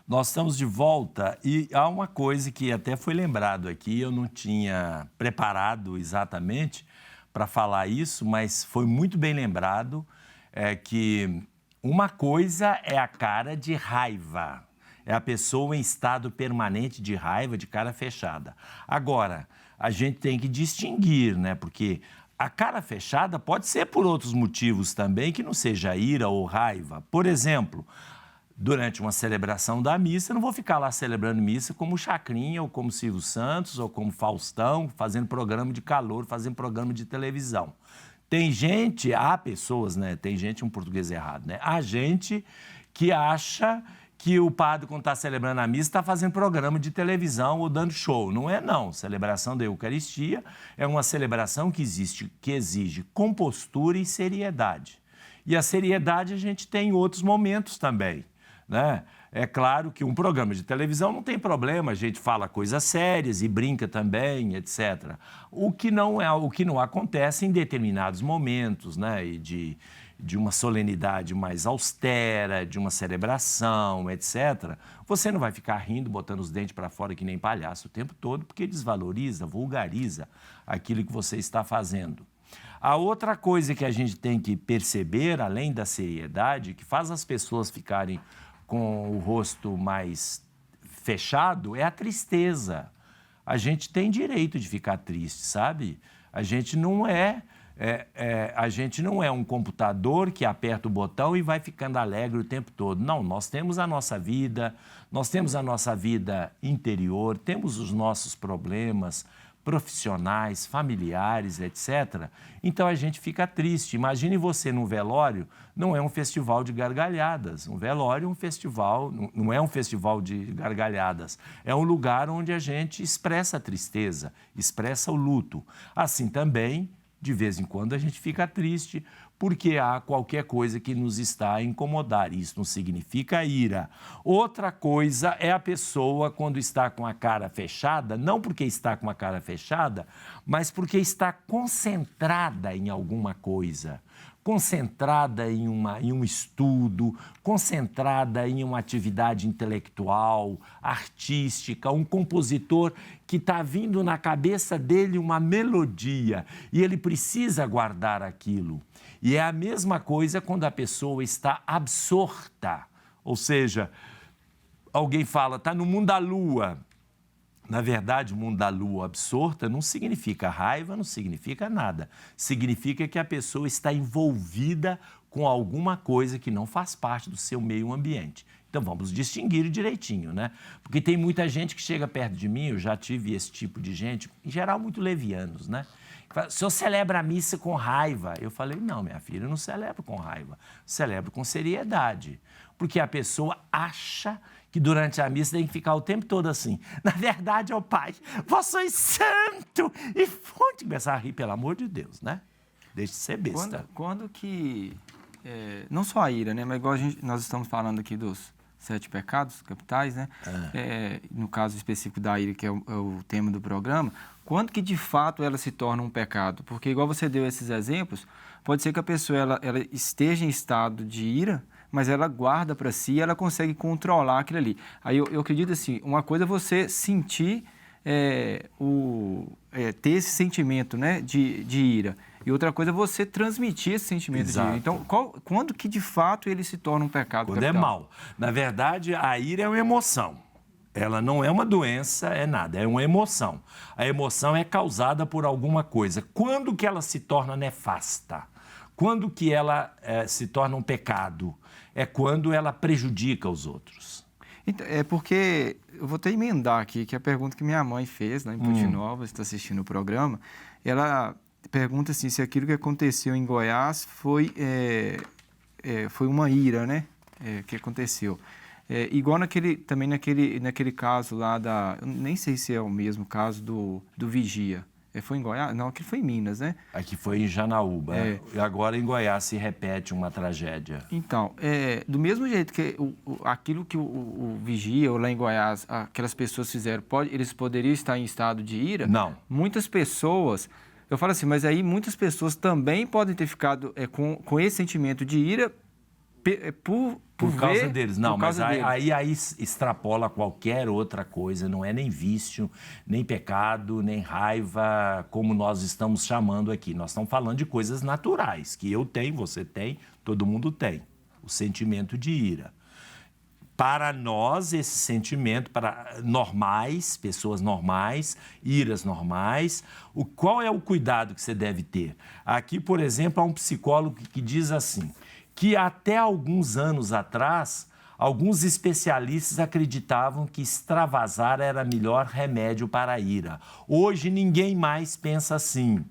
Nós estamos de volta e há uma coisa que até foi lembrado aqui, eu não tinha preparado exatamente para falar isso, mas foi muito bem lembrado, que uma coisa é a cara de raiva, é a pessoa em estado permanente de raiva, de cara fechada. Agora, a gente tem que distinguir, né? Porque a cara fechada pode ser por outros motivos também, que não seja ira ou raiva. Por exemplo, durante uma celebração da missa, eu não vou ficar lá celebrando missa como Chacrinha, ou como Silvio Santos, ou como Faustão, fazendo programa de calor, fazendo programa de televisão. Tem gente, há pessoas, né? Tem gente, um português errado, né? Há gente que acha que o padre, quando está celebrando a missa, está fazendo programa de televisão ou dando show. Não é, não. Celebração da Eucaristia é uma celebração que exige compostura e seriedade. E a seriedade a gente tem em outros momentos também, né? É claro que um programa de televisão não tem problema, a gente fala coisas sérias e brinca também, etc. O que não acontece em determinados momentos, né? E de uma solenidade mais austera, de uma celebração, etc. Você não vai ficar rindo, botando os dentes para fora que nem palhaço o tempo todo, porque desvaloriza, vulgariza aquilo que você está fazendo. A outra coisa que a gente tem que perceber, além da seriedade, que faz as pessoas ficarem com o rosto mais fechado, é a tristeza. A gente tem direito de ficar triste, sabe? A gente não é um computador que aperta o botão e vai ficando alegre o tempo todo. Não, nós temos a nossa vida interior, temos os nossos problemas profissionais, familiares, etc. Então a gente fica triste. Imagine você num velório, não é um festival de gargalhadas. Um velório é um festival, não é um festival de gargalhadas. É um lugar onde a gente expressa a tristeza, expressa o luto. Assim também, de vez em quando, a gente fica triste porque há qualquer coisa que nos está a incomodar. Isso não significa ira. Outra coisa é a pessoa quando está com a cara fechada, não porque está com a cara fechada, mas porque está concentrada em alguma coisa, concentrada em um estudo, concentrada em uma atividade intelectual, artística, um compositor que está vindo na cabeça dele uma melodia e ele precisa guardar aquilo. E é a mesma coisa quando a pessoa está absorta, ou seja, alguém fala, está no mundo da lua. Na verdade, o mundo da lua absorta não significa raiva, não significa nada. Significa que a pessoa está envolvida com alguma coisa que não faz parte do seu meio ambiente. Então, vamos distinguir direitinho, né? Porque tem muita gente que chega perto de mim, eu já tive esse tipo de gente, em geral muito levianos, né? O senhor celebra a missa com raiva? Eu falei, não, minha filha, eu não celebro com raiva, celebro com seriedade. Porque a pessoa acha que durante a missa tem que ficar o tempo todo assim. Na verdade, ó Pai, vós sois santo! E fonte começar a rir, pelo amor de Deus, né? Deixa de ser besta. Quando que, não só a ira, né? Mas igual nós estamos falando aqui dos 7 pecados capitais, né? No caso específico da ira, que é o tema do programa, quando que de fato ela se torna um pecado? Porque igual você deu esses exemplos, pode ser que a pessoa ela esteja em estado de ira, mas ela guarda para si e ela consegue controlar aquilo ali. Aí eu acredito assim, uma coisa é você sentir, ter esse sentimento, né, de ira. E outra coisa é você transmitir esse sentimento de ira. Então, quando que de fato ele se torna um pecado capital? Quando é mal. Na verdade, a ira é uma emoção. Ela não é uma doença, é nada, é uma emoção. A emoção é causada por alguma coisa. Quando que ela se torna nefasta? Quando que ela se torna um pecado? É quando ela prejudica os outros. Então, é porque, eu vou até emendar aqui, que é a pergunta que minha mãe fez, lá em Ponte Nova, está assistindo o programa, ela pergunta assim, se aquilo que aconteceu em Goiás foi uma ira, né, que aconteceu. Igual naquele caso lá eu nem sei se é o mesmo caso do vigia, Foi em Goiás? Não, aqui foi em Minas, né? Aqui foi em Janaúba. E agora em Goiás se repete uma tragédia. Então, do mesmo jeito que aquilo que o vigia, ou lá em Goiás, aquelas pessoas fizeram, eles poderiam estar em estado de ira? Não. Muitas pessoas... Eu falo assim, mas aí muitas pessoas também podem ter ficado com esse sentimento de ira por causa deles. Não, mas aí extrapola qualquer outra coisa, não é nem vício, nem pecado, nem raiva, como nós estamos chamando aqui. Nós estamos falando de coisas naturais, que eu tenho, você tem, todo mundo tem. O sentimento de ira. Para nós, esse sentimento, para normais, pessoas normais, iras normais, qual é o cuidado que você deve ter? Aqui, por exemplo, há um psicólogo que diz assim, que até alguns anos atrás, alguns especialistas acreditavam que extravasar era melhor remédio para a ira. Hoje, ninguém mais pensa assim.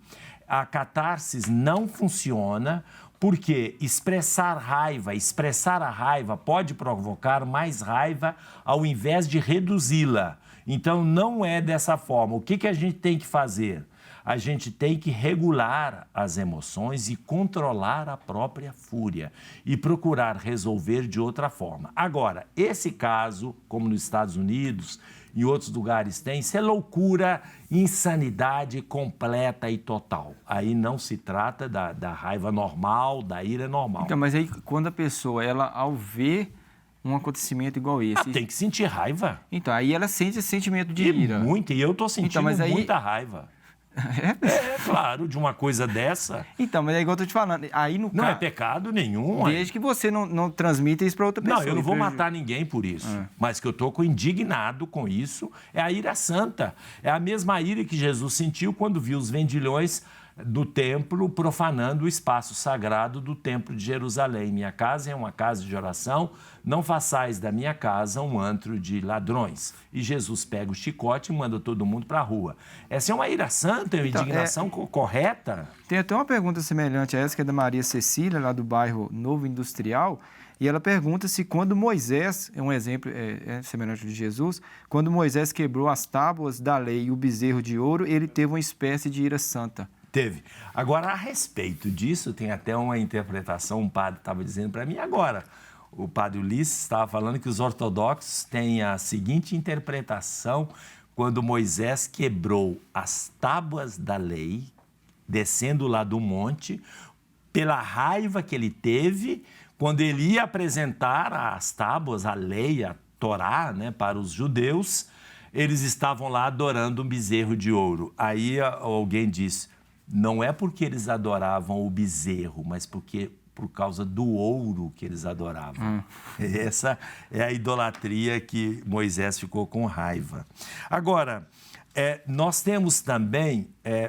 A catarse não funciona, porque expressar a raiva pode provocar mais raiva ao invés de reduzi-la. Então, não é dessa forma. O que a gente tem que fazer? A gente tem que regular as emoções e controlar a própria fúria e procurar resolver de outra forma. Agora, esse caso, como nos Estados Unidos e outros lugares tem, isso é loucura, insanidade completa e total. Aí não se trata da raiva normal, da ira normal. Então, mas aí quando a pessoa, ao ver um acontecimento igual esse... tem que sentir raiva. Então, aí ela sente esse sentimento de ira. Muito, e eu estou sentindo muita raiva. Claro, de uma coisa dessa. Então, mas é igual eu tô te falando. Aí no não é pecado nenhum. Desde que você não transmita isso para outra pessoa. Não, eu não vou matar ninguém por isso. Mas que eu estou indignado com isso é a ira santa. É a mesma ira que Jesus sentiu quando viu os vendilhões do templo profanando o espaço sagrado do templo de Jerusalém. Minha casa é uma casa de oração, não façais da minha casa um antro de ladrões. E Jesus pega o chicote e manda todo mundo para a rua. Essa é uma ira santa, é uma indignação correta? Tem até uma pergunta semelhante a essa, que é da Maria Cecília, lá do bairro Novo Industrial, e ela pergunta se quando Moisés, é um exemplo semelhante de Jesus, quando Moisés quebrou as tábuas da lei e o bezerro de ouro, ele teve uma espécie de ira santa. Teve. Agora, a respeito disso, tem até uma interpretação, um padre estava dizendo para mim agora, o padre Ulisses estava falando que os ortodoxos têm a seguinte interpretação quando Moisés quebrou as tábuas da lei, descendo lá do monte, pela raiva que ele teve, quando ele ia apresentar as tábuas, a lei, a Torá, né, para os judeus, eles estavam lá adorando um bezerro de ouro. Aí alguém disse, não é porque eles adoravam o bezerro, mas por causa do ouro que eles adoravam. Essa é a idolatria que Moisés ficou com raiva. Agora, nós temos também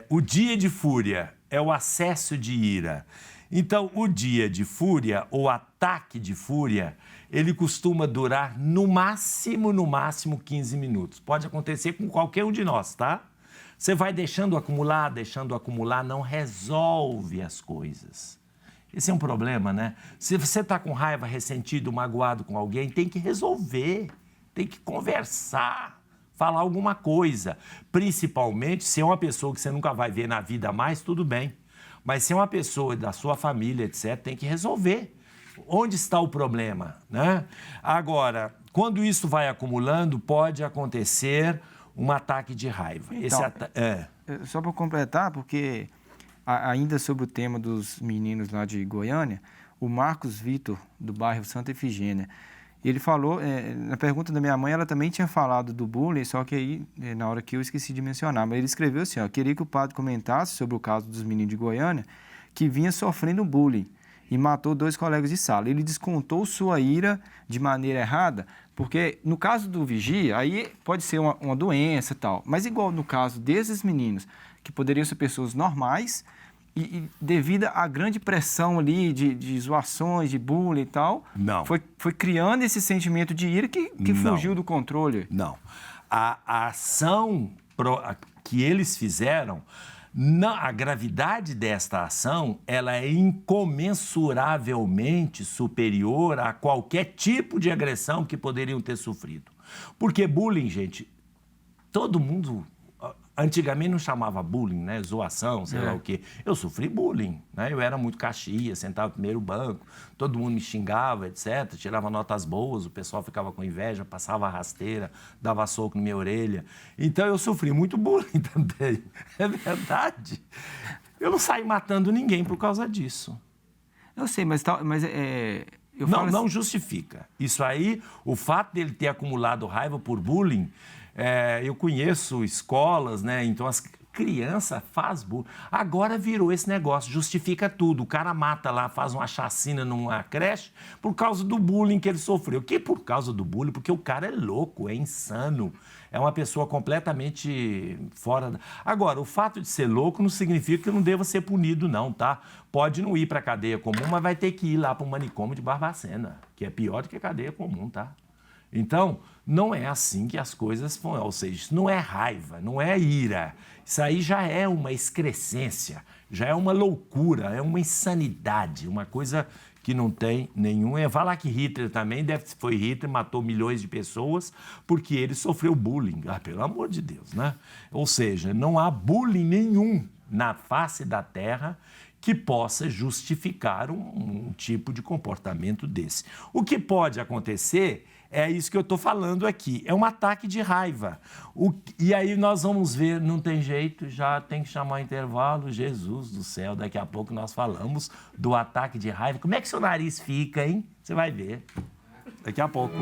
o dia de fúria, é o acesso de ira. Então, o dia de fúria, ou ataque de fúria, ele costuma durar no máximo 15 minutos. Pode acontecer com qualquer um de nós, tá? Você vai deixando acumular, não resolve as coisas. Esse é um problema, né? Se você está com raiva, ressentido, magoado com alguém, tem que resolver, tem que conversar, falar alguma coisa. Principalmente se é uma pessoa que você nunca vai ver na vida mais, tudo bem. Mas se é uma pessoa da sua família, etc., tem que resolver. Onde está o problema, né? Agora, quando isso vai acumulando, pode acontecer um ataque de raiva. Então, só para completar, porque ainda sobre o tema dos meninos lá de Goiânia, o Marcos Vitor, do bairro Santa Efigênia, ele falou, na pergunta da minha mãe, ela também tinha falado do bullying, só que aí, na hora que eu esqueci de mencionar, mas ele escreveu assim, queria que o padre comentasse sobre o caso dos meninos de Goiânia, que vinha sofrendo bullying e matou 2 colegas de sala. Ele descontou sua ira de maneira errada, porque no caso do vigia, aí pode ser uma doença e tal, mas igual no caso desses meninos, que poderiam ser pessoas normais, e devido à grande pressão ali de zoações, de bullying e tal, foi criando esse sentimento de ira que fugiu do controle. Não. A ação que eles fizeram, a gravidade desta ação, ela é incomensuravelmente superior a qualquer tipo de agressão que poderiam ter sofrido. Porque bullying, gente, todo mundo... Antigamente não chamava bullying, né? Zoação, sei lá o quê. Eu sofri bullying, né? Eu era muito caxias, sentava no primeiro banco, todo mundo me xingava, etc. Tirava notas boas, o pessoal ficava com inveja, passava a rasteira, dava soco na minha orelha. Então eu sofri muito bullying também. É verdade. Eu não saí matando ninguém por causa disso. Eu sei, mas Não justifica. Isso aí, o fato dele ter acumulado raiva por bullying, eu conheço escolas, né? Então as crianças fazem bullying. Agora virou esse negócio, justifica tudo. O cara mata lá, faz uma chacina numa creche por causa do bullying que ele sofreu. Que por causa do bullying? Porque o cara é louco, é insano. É uma pessoa completamente fora da... Agora, o fato de ser louco não significa que não deva ser punido, não, tá? Pode não ir para a cadeia comum, mas vai ter que ir lá para o manicômio de Barbacena, que é pior do que a cadeia comum, tá? Então, não é assim que as coisas vão. Ou seja, isso não é raiva, não é ira. Isso aí já é uma excrescência, já é uma loucura, é uma insanidade, uma coisa que não tem nenhum... Falar que Hitler também foi Hitler, matou milhões de pessoas porque ele sofreu bullying. Ah, pelo amor de Deus, né? Ou seja, não há bullying nenhum na face da Terra que possa justificar um tipo de comportamento desse. O que pode acontecer é isso que eu estou falando aqui, é um ataque de raiva. E aí nós vamos ver, não tem jeito, já tem que chamar intervalo, Jesus do céu, daqui a pouco nós falamos do ataque de raiva. Como é que seu nariz fica, hein? Você vai ver. Daqui a pouco...